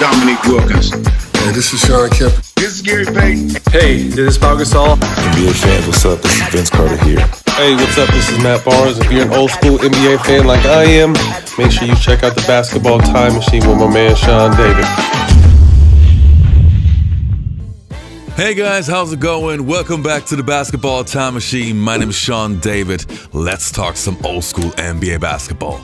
Dominique Wilkins. Hey, this is Sean Kemp. This is Gary Payton. Hey, this is Pau Gasol. NBA fans, what's up? This is Vince Carter here. Hey, what's up? This is Matt Barnes. If you're an old school NBA fan like I am, make sure you check out the Basketball Time Machine with my man Sean David. Hey guys, how's it going? Welcome back to the Basketball Time Machine. My name is Sean David. Let's talk some old school NBA basketball.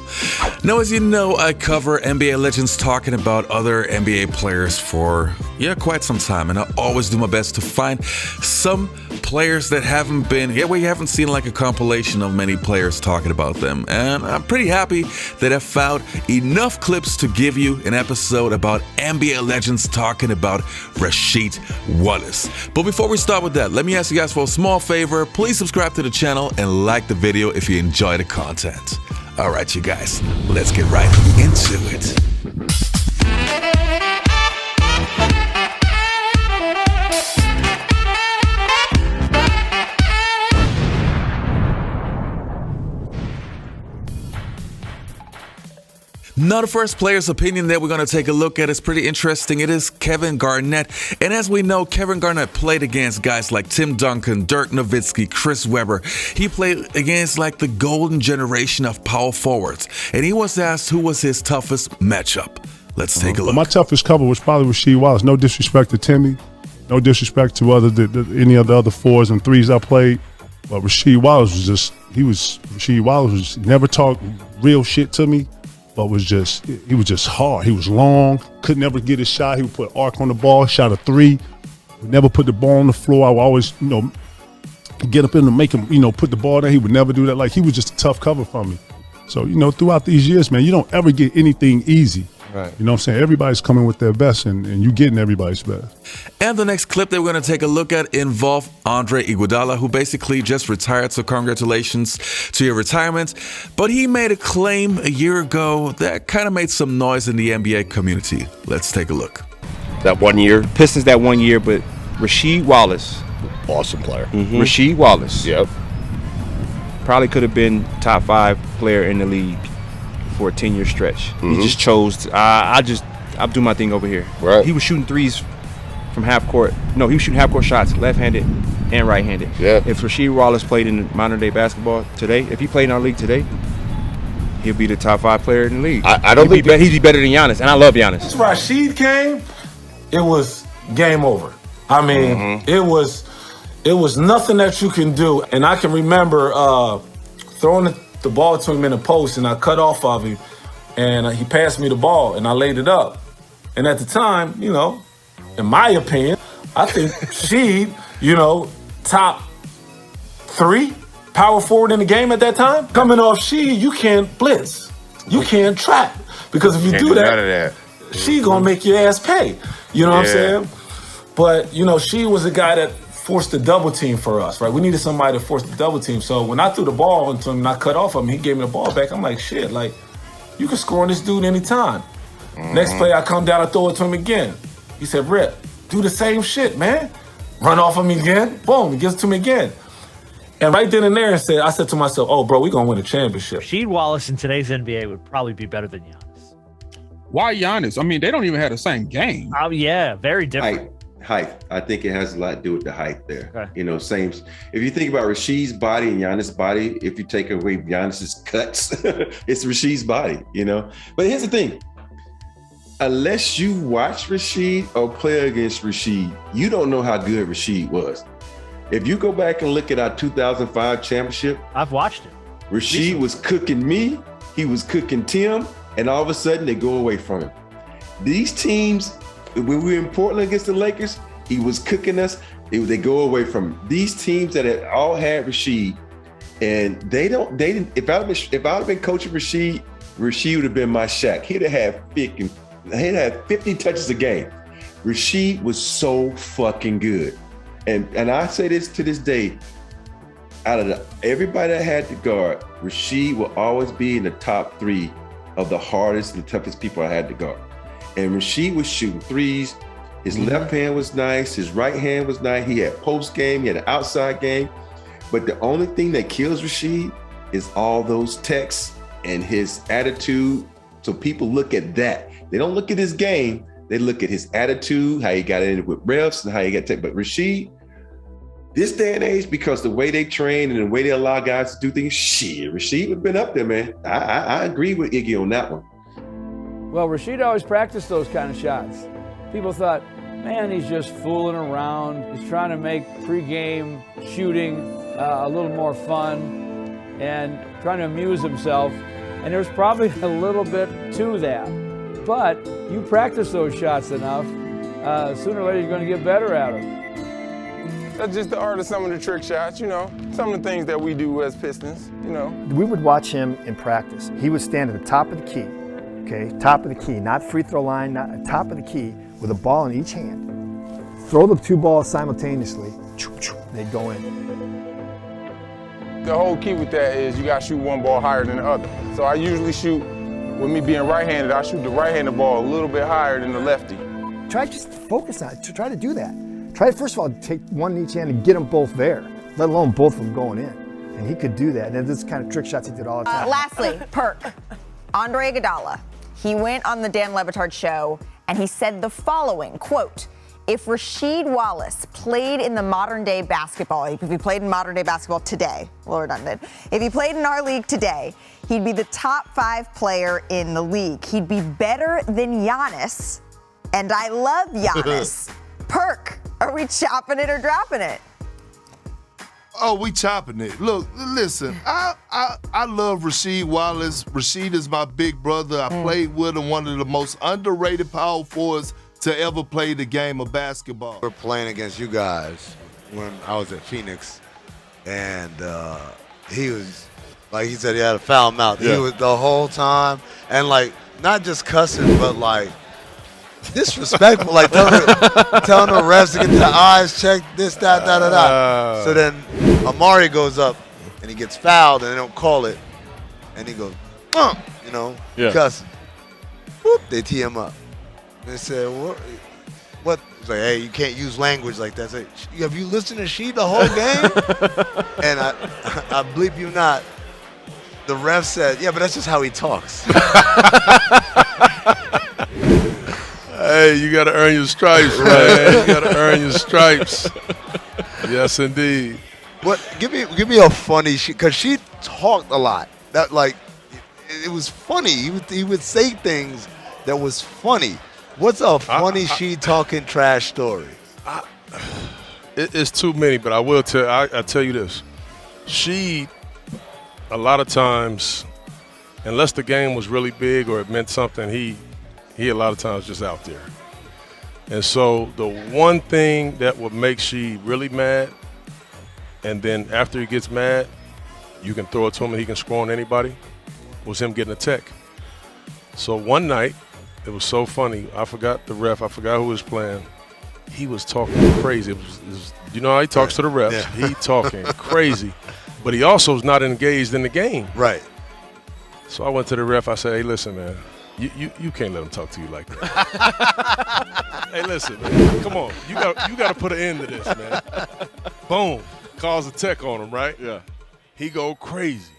Now, as you know, I cover NBA legends talking about other NBA players for, quite some time. And I always do my best to find some players that haven't been, we haven't seen like a compilation of many players talking about them. And I'm pretty happy that I found enough clips to give you an episode about NBA legends talking about Rasheed Wallace. But before we start with that, let me ask you guys for a small favor. Please subscribe to the channel and like the video if you enjoy the content. All right, you guys, let's get right into it. Now, the first player's opinion that we're going to take a look at is pretty interesting. It is Kevin Garnett. And as we know, Kevin Garnett played against guys like Tim Duncan, Dirk Nowitzki, Chris Webber. He played against like the golden generation of power forwards. And he was asked who was his toughest matchup. Let's take a look. My toughest cover was probably Rasheed Wallace. No disrespect to Timmy. No disrespect to any of the other fours and threes I played. But Rasheed Wallace was never talked real shit to me. But he was just hard. He was long, could never get a shot. He would put arc on the ball, shot a three, would never put the ball on the floor. I would always, get up in and make him, put the ball there. He would never do that. Like, he was just a tough cover for me. So, throughout these years, man, you don't ever get anything easy. Right. You know what I'm saying? Everybody's coming with their best, and you getting everybody's best. And the next clip that we're going to take a look at involved Andre Iguodala, who basically just retired, so congratulations to your retirement. But he made a claim a year ago that kind of made some noise in the NBA community. Let's take a look. That 1 year? Pistons that 1 year, but Rasheed Wallace. Awesome player. Mm-hmm. Rasheed Wallace. Yep. Probably could have been top 5 player in the league for a 10-year stretch. He just chose I'll do my thing over here. Right. He was shooting threes from half court. No, he was shooting half court shots, left-handed and right-handed. Yeah. If Rasheed Wallace played in modern day basketball today, if he played in our league today, he'll be the top 5 player in the league. I don't think he'd be better than Giannis, and I love Giannis. Since Rasheed came, it was game over. I mean, it was nothing that you can do. And I can remember throwing the ball to him in the post, and I cut off of him, and he passed me the ball, and I laid it up. And at the time, in my opinion, I think Rasheed, top 3 power forward in the game at that time. Coming off Sheed, you can't blitz. You can't trap. Because if you do that, Sheed gonna make your ass pay. You know what I'm saying? But, Sheed was a guy that forced the double team for us, right? We needed somebody to force the double team. So when I threw the ball into him and I cut off him, he gave me the ball back. I'm like, shit, like, you can score on this dude anytime. Next play, I come down, I throw it to him again. He said, Rip, do the same shit, man. Run off of me again. Boom, he gives it to me again. And right then and there, I said to myself, oh, bro, we're going to win a championship. Rasheed Wallace in today's NBA would probably be better than Giannis. Why Giannis? I mean, they don't even have the same game. Oh, yeah, very different. Height. I think it has a lot to do with the height there. Okay. Same. If you think about Rasheed's body and Giannis' body, if you take away Giannis' cuts, it's Rasheed's body, But here's the thing. Unless you watch Rasheed or play against Rasheed, you don't know how good Rasheed was. If you go back and look at our 2005 championship, I've watched it. Rasheed was cooking me, he was cooking Tim, and all of a sudden they go away from him. These teams, when we were in Portland against the Lakers, he was cooking us. They go away from him. These teams that had all had Rasheed, and they didn't. If I'd have been coaching Rasheed would have been my Shaq. He'd have had 50 touches a game. Rasheed was so fucking good, and I say this to this day. Out of everybody that had to guard, Rasheed will always be in the top 3 of the hardest and toughest people I had to guard. And Rasheed was shooting threes. His left hand was nice. His right hand was nice. He had post game. He had an outside game. But the only thing that kills Rasheed is all those texts and his attitude. So people look at that. They don't look at his game. They look at his attitude, how he got in with refs, and how he got taken. But Rasheed, this day and age, because the way they train and the way they allow guys to do things, Rasheed would have been up there, man. I agree with Iggy on that one. Well, Rasheed always practiced those kind of shots. People thought, man, he's just fooling around. He's trying to make pregame shooting a little more fun and trying to amuse himself. And there's probably a little bit to that. But you practice those shots enough, sooner or later you're going to get better at them. That's just the art of some of the trick shots, you know, some of the things that we do as Pistons, you know. We would watch him in practice. He would stand at the top of the key, okay, top of the key, not free throw line, not top of the key, with a ball in each hand. Throw the two balls simultaneously, they'd go in. The whole key with that is you got to shoot one ball higher than the other. So I usually shoot, with me being right-handed, I shoot the right-handed ball a little bit higher than the lefty. Try just to focus on it, try to do that. Try, first of all, to take one in each hand and get them both there, let alone both of them going in. And he could do that. And this kind of trick shots he did all the time. Lastly, Perk, Andre Iguodala. He went on the Dan Le Batard show and he said the following, quote, if Rasheed Wallace played in the modern day basketball, if he played in modern day basketball today, a little redundant, if he played in our league today, he'd be the top 5 player in the league. He'd be better than Giannis, and I love Giannis. Perk, are we chopping it or dropping it? Oh, we chopping it. Look, listen, I love Rasheed Wallace. Rasheed is my big brother. I played with him, one of the most underrated power forwards to ever play the game of basketball. We're playing against you guys when I was at Phoenix, and he was, like he said, he had a foul mouth. Yeah. He was the whole time, and like not just cussing, but like disrespectful, like telling the refs to get their eyes checked, this, that, da. So then Amari goes up and he gets fouled, and they don't call it, and he goes, you know, cussing. Whoop, they tee him up. They said, what? It's like, hey, you can't use language like that. Like, have you listened to She the whole game? And I bleep you not. The ref said, yeah, but that's just how he talks. Hey, you got to earn your stripes, man. You got to earn your stripes. Yes, indeed. What? Give me a funny shit, because she talked a lot. That like, it was funny. He would say things that was funny. What's a funny she talking trash story? It's too many, but I will tell. I tell you this: she, a lot of times, unless the game was really big or it meant something, he a lot of times just out there. And so the one thing that would make she really mad, and then after he gets mad, you can throw it to him and he can score on anybody, was him getting a tech. So one night. It was so funny. I forgot the ref. I forgot who was playing. He was talking crazy. It was, you know how he talks to the refs? Yeah. He talking crazy. But he also is not engaged in the game. Right. So I went to the ref. I said, hey, listen, man. You can't let him talk to you like that. Hey, listen, man. Come on. You got to put an end to this, man. Boom. Calls a tech on him, right? Yeah. He go crazy.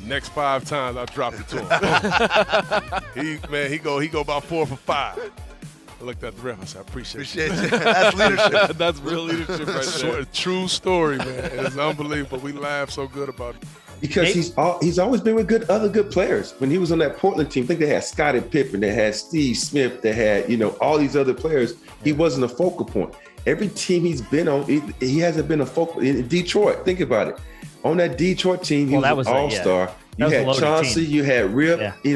Next 5 times I dropped it to him. He go about 4 for 5. I looked at the ref. I said, I appreciate you. That's leadership. That's real leadership right there. True story, man. It's unbelievable. We laugh so good about it. Because he's always been with other good players. When he was on that Portland team, I think they had Scottie Pippen, they had Steve Smith, they had all these other players. He wasn't a focal point. Every team he's been on, he hasn't been a focal. In Detroit, think about it. On that Detroit team, he was an all-star. You had Chauncey, you had Rip. He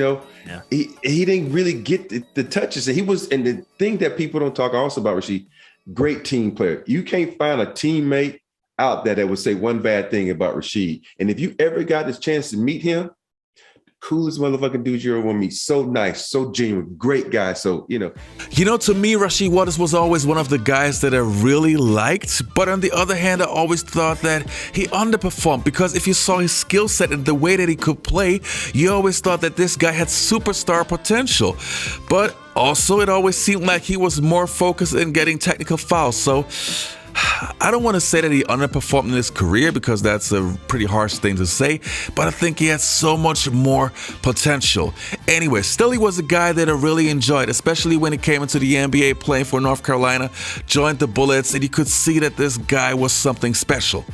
didn't really get the touches. And the thing that people don't talk also about, Rasheed, great team player. You can't find a teammate out there that would say one bad thing about Rasheed. And if you ever got this chance to meet him, coolest motherfucking dude you ever want to meet. So nice, so genuine, great guy. So, to me, Rasheed Wallace was always one of the guys that I really liked. But on the other hand, I always thought that he underperformed, because if you saw his skill set and the way that he could play, you always thought that this guy had superstar potential. But also, it always seemed like he was more focused in getting technical fouls. So I don't want to say that he underperformed in his career because that's a pretty harsh thing to say, but I think he had so much more potential. Anyway, still he was a guy that I really enjoyed, especially when he came into the NBA playing for North Carolina, joined the Bullets, and you could see that this guy was something special.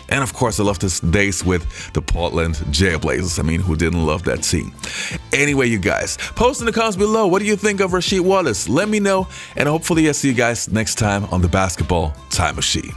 And of course, I loved his days with the Portland Trailblazers. I mean, who didn't love that team? Anyway, you guys, post in the comments below, what do you think of Rasheed Wallace? Let me know, and hopefully I'll see you guys next time on the Basketball Time Machine.